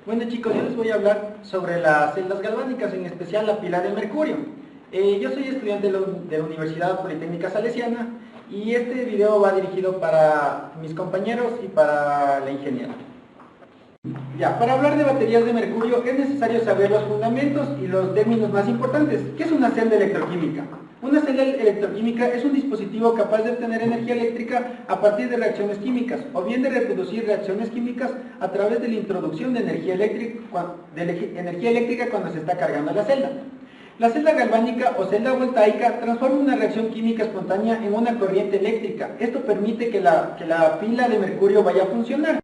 Bueno chicos, yo les voy a hablar sobre las celdas galvánicas, en especial la pila de mercurio. Yo soy estudiante de la Universidad Politécnica Salesiana y este video va dirigido para mis compañeros y para la ingeniera. Ya, para hablar de baterías de mercurio es necesario saber los fundamentos y los términos más importantes. ¿Qué es una celda electroquímica? Una celda electroquímica es un dispositivo capaz de obtener energía eléctrica a partir de reacciones químicas o bien de reproducir reacciones químicas a través de la introducción de energía eléctrica cuando se está cargando la celda. La celda galvánica o celda voltaica transforma una reacción química espontánea en una corriente eléctrica. Esto permite que la pila de mercurio vaya a funcionar.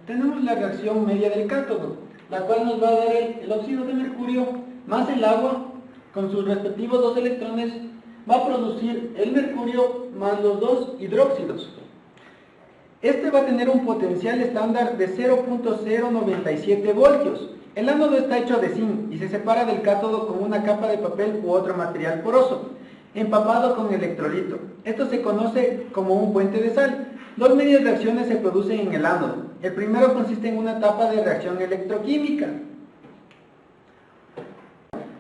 Tenemos la reacción media del cátodo, la cual nos va a dar el óxido de mercurio más el agua con sus respectivos dos electrones, va a producir el mercurio más los dos hidróxidos. Este va a tener un potencial estándar de 0.097 voltios. El ánodo está hecho de zinc y se separa del cátodo con una capa de papel u otro material poroso, empapado con electrolito. Esto se conoce como un puente de sal. Dos medias reacciones se producen en el ánodo. El primero consiste en una etapa de reacción electroquímica.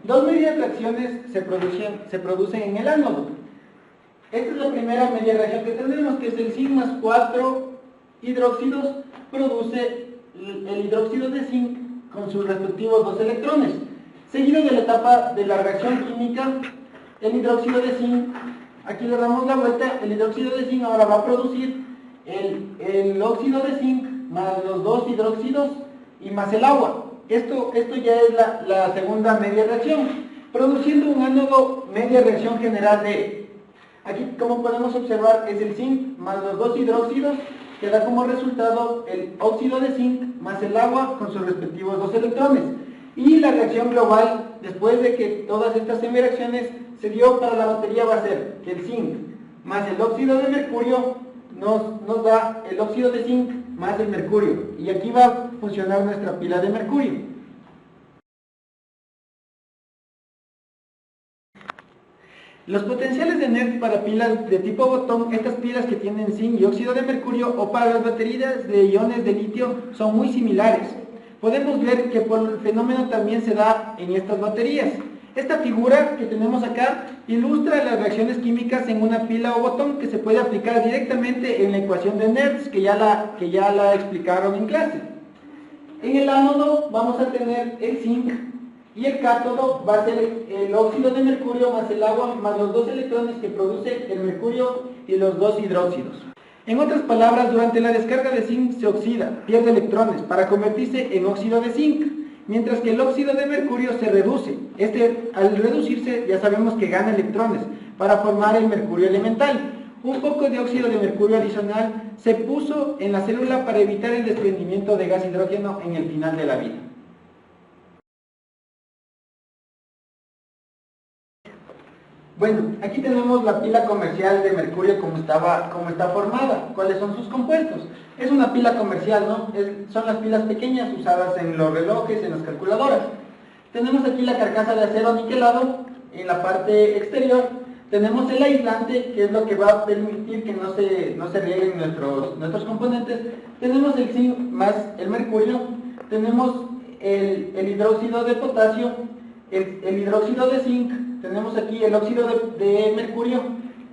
Dos medias reacciones se producen en el ánodo. Esta es la primera media reacción que tenemos, que es el zinc más 4 hidróxidos, produce el hidróxido de zinc con sus respectivos dos electrones. Seguido de la etapa de la reacción química, el hidróxido de zinc, aquí le damos la vuelta, el hidróxido de zinc ahora va a producir el óxido de zinc más los dos hidróxidos y más el agua. Esto ya es la segunda media reacción, produciendo un ánodo media reacción general de, aquí como podemos observar es el zinc más los dos hidróxidos, que da como resultado el óxido de zinc más el agua con sus respectivos dos electrones. Y la reacción global, después de que todas estas semireacciones se dio para la batería, va a ser que el zinc más el óxido de mercurio nos da el óxido de zinc más el mercurio. Y aquí va a funcionar nuestra pila de mercurio. Los potenciales de NERD para pilas de tipo botón, estas pilas que tienen zinc y óxido de mercurio, o para las baterías de iones de litio, son muy similares. Podemos ver que por el fenómeno también se da en estas baterías. Esta figura que tenemos acá ilustra las reacciones químicas en una pila o botón que se puede aplicar directamente en la ecuación de NERD que ya la explicaron en clase. En el ánodo vamos a tener el zinc y el cátodo va a ser el óxido de mercurio más el agua más los dos electrones que produce el mercurio y los dos hidróxidos. En otras palabras, durante la descarga de zinc se oxida, pierde electrones para convertirse en óxido de zinc, mientras que el óxido de mercurio se reduce. Al reducirse ya sabemos que gana electrones para formar el mercurio elemental. Un poco de óxido de mercurio adicional se puso en la célula para evitar el desprendimiento de gas hidrógeno en el final de la vida. Bueno, aquí tenemos la pila comercial de mercurio como está formada. ¿Cuáles son sus compuestos? Es una pila comercial, ¿no? Son las pilas pequeñas usadas en los relojes, en las calculadoras. Tenemos aquí la carcasa de acero niquelado en la parte exterior. Tenemos el aislante, que es lo que va a permitir que no se rieguen nuestros componentes. Tenemos el zinc más el mercurio. Tenemos el hidróxido de potasio, el hidróxido de zinc. Tenemos aquí el óxido de mercurio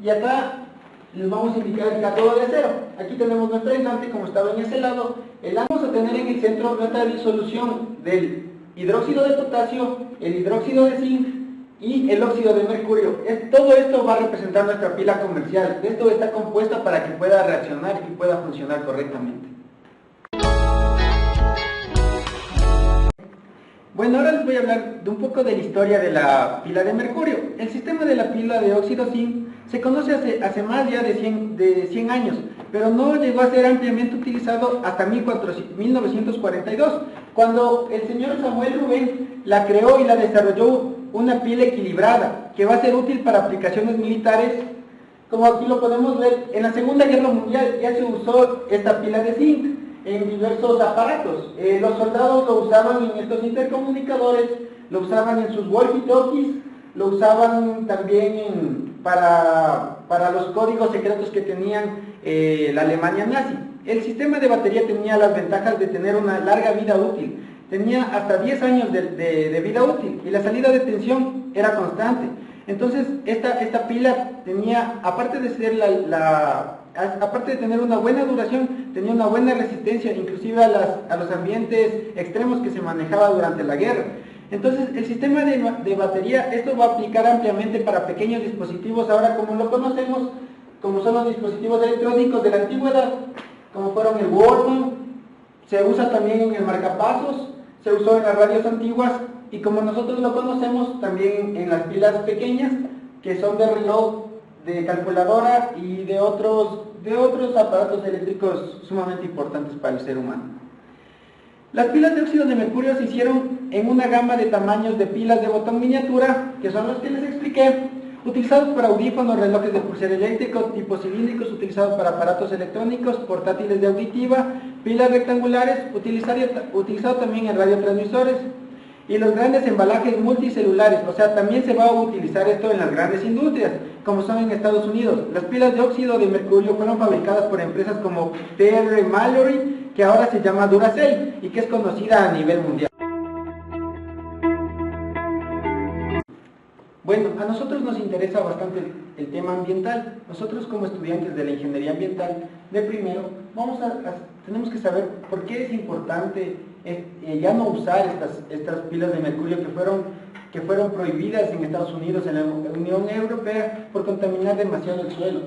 y acá les vamos a indicar el cátodo de acero. Aquí tenemos nuestro aislante como estaba en ese lado. Vamos a tener en el centro nuestra disolución del hidróxido de potasio, el hidróxido de zinc y el óxido de mercurio. Todo esto va a representar nuestra pila comercial. Esto está compuesta para que pueda reaccionar y pueda funcionar correctamente. Bueno, ahora les voy a hablar de un poco de la historia de la pila de mercurio. El sistema de la pila de óxido zinc se conoce hace más ya de 100 años, pero no llegó a ser ampliamente utilizado hasta 1942, cuando el señor Samuel Rubén la creó y la desarrolló una pila equilibrada, que va a ser útil para aplicaciones militares. Como aquí lo podemos ver, en la Segunda Guerra Mundial ya se usó esta pila de zinc en diversos aparatos. Los soldados lo usaban en estos intercomunicadores, lo usaban en sus walkie-talkies, lo usaban también para los códigos secretos que tenían la Alemania nazi. El sistema de batería tenía las ventajas de tener una larga vida útil, tenía hasta 10 años de vida útil y la salida de tensión era constante. Entonces esta pila tenía, aparte de ser aparte de tener una buena duración, tenía una buena resistencia, inclusive a los ambientes extremos que se manejaba durante la guerra. Entonces, el sistema de batería, esto va a aplicar ampliamente para pequeños dispositivos, ahora como lo conocemos, como son los dispositivos electrónicos de la antigüedad, como fueron el Walkman, se usa también en el marcapasos, se usó en las radios antiguas, y como nosotros lo conocemos, también en las pilas pequeñas, que son de reloj, de calculadora y de otros aparatos eléctricos sumamente importantes para el ser humano. Las pilas de óxido de mercurio se hicieron en una gama de tamaños de pilas de botón miniatura, que son los que les expliqué, utilizados para audífonos, relojes de pulsera eléctrico, tipos cilíndricos, utilizados para aparatos electrónicos, portátiles de auditiva, pilas rectangulares, utilizado también en radiotransmisores, y los grandes embalajes multicelulares, o sea, también se va a utilizar esto en las grandes industrias, como son en Estados Unidos. Las pilas de óxido de mercurio fueron fabricadas por empresas como T.R. Mallory, que ahora se llama Duracell, y que es conocida a nivel mundial. Bueno, a nosotros nos interesa bastante el tema ambiental. Nosotros como estudiantes de la ingeniería ambiental de primero, tenemos que saber por qué es importante ya no usar estas pilas de mercurio que fueron prohibidas en Estados Unidos, en la Unión Europea, por contaminar demasiado el suelo.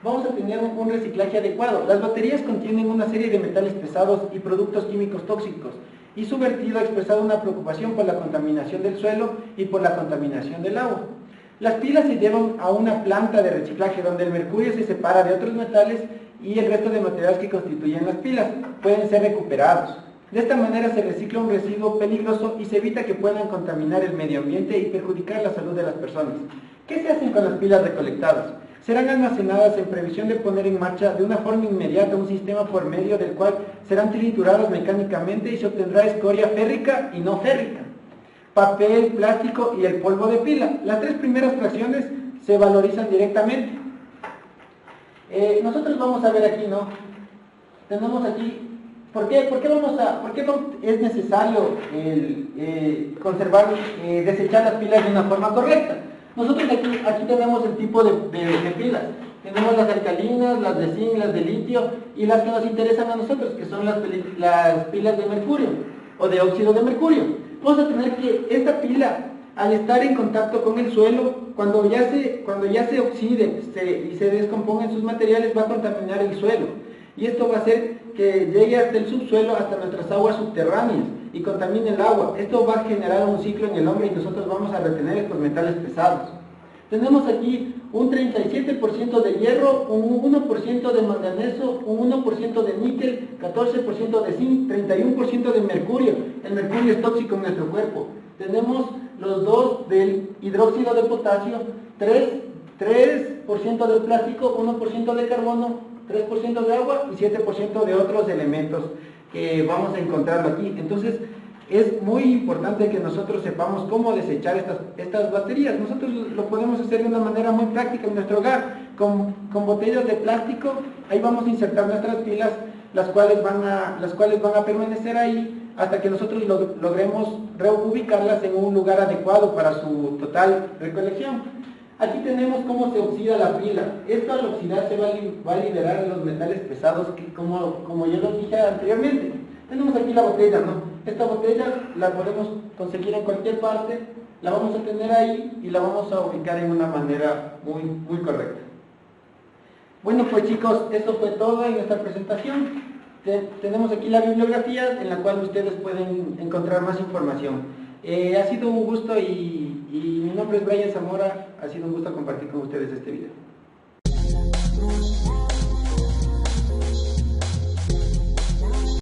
Vamos a tener un reciclaje adecuado. Las baterías contienen una serie de metales pesados y productos químicos tóxicos, y su vertido ha expresado una preocupación por la contaminación del suelo y por la contaminación del agua. Las pilas se llevan a una planta de reciclaje donde el mercurio se separa de otros metales y el resto de materiales que constituyen las pilas pueden ser recuperados. De esta manera se recicla un residuo peligroso y se evita que puedan contaminar el medio ambiente y perjudicar la salud de las personas. ¿Qué se hace con las pilas recolectadas? Serán almacenadas en previsión de poner en marcha de una forma inmediata un sistema por medio del cual serán trituradas mecánicamente y se obtendrá escoria férrica y no férrica, papel, plástico y el polvo de pila. Las tres primeras fracciones se valorizan directamente. Nosotros vamos a ver aquí, ¿no? Tenemos aquí, ¿por qué es necesario desechar las pilas de una forma correcta? Nosotros aquí tenemos el tipo de pilas. Tenemos las alcalinas, las de zinc, las de litio y las que nos interesan a nosotros, que son las pilas de mercurio o de óxido de mercurio. Vamos a tener que esta pila, al estar en contacto con el suelo, cuando ya se oxide y se descomponga en sus materiales, va a contaminar el suelo. Y esto va a hacer que llegue hasta el subsuelo, hasta nuestras aguas subterráneas y contamine el agua. Esto va a generar un ciclo en el hombre y nosotros vamos a retener estos metales pesados. Tenemos aquí un 37% de hierro, un 1% de manganeso, un 1% de níquel, 14% de zinc, 31% de mercurio. El mercurio es tóxico en nuestro cuerpo. Tenemos los dos del hidróxido de potasio, 3% de plástico, 1% de carbono, 3% de agua y 7% de otros elementos que vamos a encontrarlo aquí. Entonces, es muy importante que nosotros sepamos cómo desechar estas baterías. Nosotros lo podemos hacer de una manera muy práctica en nuestro hogar, con botellas de plástico. Ahí vamos a insertar nuestras pilas, las cuales van a permanecer ahí hasta que nosotros logremos reubicarlas en un lugar adecuado para su total recolección. Aquí tenemos cómo se oxida la pila. Esto al oxidarse va a liberar los metales pesados, que como yo lo dije anteriormente. Tenemos aquí la botella, ¿no? Esta botella la podemos conseguir en cualquier parte, la vamos a tener ahí y la vamos a ubicar en una manera muy correcta. Bueno, pues chicos, eso fue todo en nuestra presentación. Tenemos aquí la bibliografía en la cual ustedes pueden encontrar más información. Ha sido un gusto y mi nombre es Brian Zamora. Ha sido un gusto compartir con ustedes este video.